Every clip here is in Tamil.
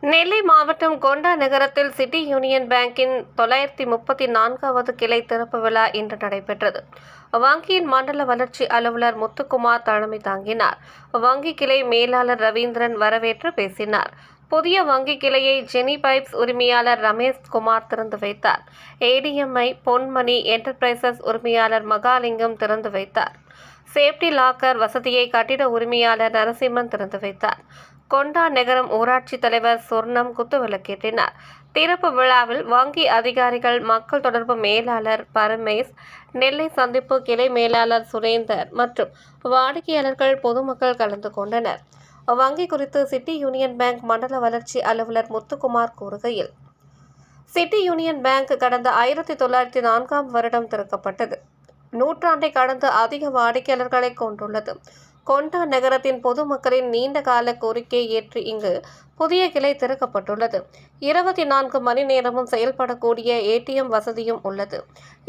நெல்லை மாவட்டம் கொண்டா நகரத்தில் சிட்டி யூனியன் பேங்கின் 934வது கிளை திறப்பு விழா இன்று நடைபெற்றது. வங்கியின் மண்டல வளர்ச்சி அலுவலர் முத்துக்குமார் தலைமை தாங்கினார். வங்கி கிளை மேலாளர் ரவீந்திரன் வரவேற்று பேசினார். புதிய வங்கி கிளையை ஜெனி பைப்ஸ் உரிமையாளர் ரமேஷ் குமார் திறந்து வைத்தார். ஏடிஎம்ஐ பொன்மணி என்டர்பிரைசஸ் உரிமையாளர் மகாலிங்கம் திறந்து வைத்தார். சேப்டி லாக்கர் வசதியை கட்டிட உரிமையாளர் நரசிம்மன் திறந்து வைத்தார். கொண்டா நகரம் ஊராட்சி தலைவர் சொர்ணம் குத்துவிளக்கேற்றினார். திறப்பு விழாவில் வங்கி அதிகாரிகள், மக்கள் தொடர்பு மேலாளர் பரமேஷ், நெல்லை சந்திப்பு கிளை மேலாளர் சுரேந்தர் மற்றும் வாடிக்கையாளர்கள், பொதுமக்கள் கலந்து கொண்டனர். வங்கி குறித்து சிட்டி யூனியன் பேங்க் மண்டல வளர்ச்சி அலுவலர் முத்துக்குமார் கூறுகையில், சிட்டி யூனியன் பேங்க் கடந்த 1904ஆம் வருடம் திறக்கப்பட்டது. நூற்றாண்டை கடந்து அதிக வாடிக்கையாளர்களை கொண்டுள்ளது. கொண்டா நகரத்தின் பொதுமக்களின் நீண்ட கால கோரிக்கையை ஏற்று இங்கு புதிய கிளை திறக்கப்பட்டுள்ளது. 24 மணி நேரமும் செயல்படக்கூடிய ஏடிஎம் வசதியும் உள்ளது.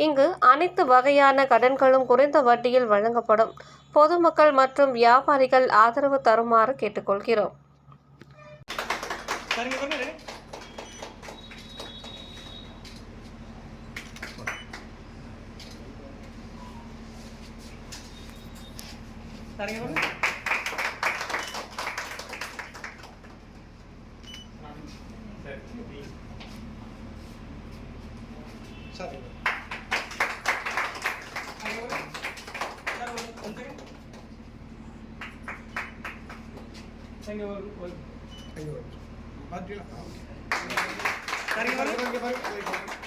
இங்கு அனைத்து வகையான கடன்களும் குறைந்த வட்டியில் வழங்கப்படும். பொதுமக்கள் மற்றும் வியாபாரிகள் ஆதரவு தருமாறு கேட்டுக்கொள்கிறோம். Thank you.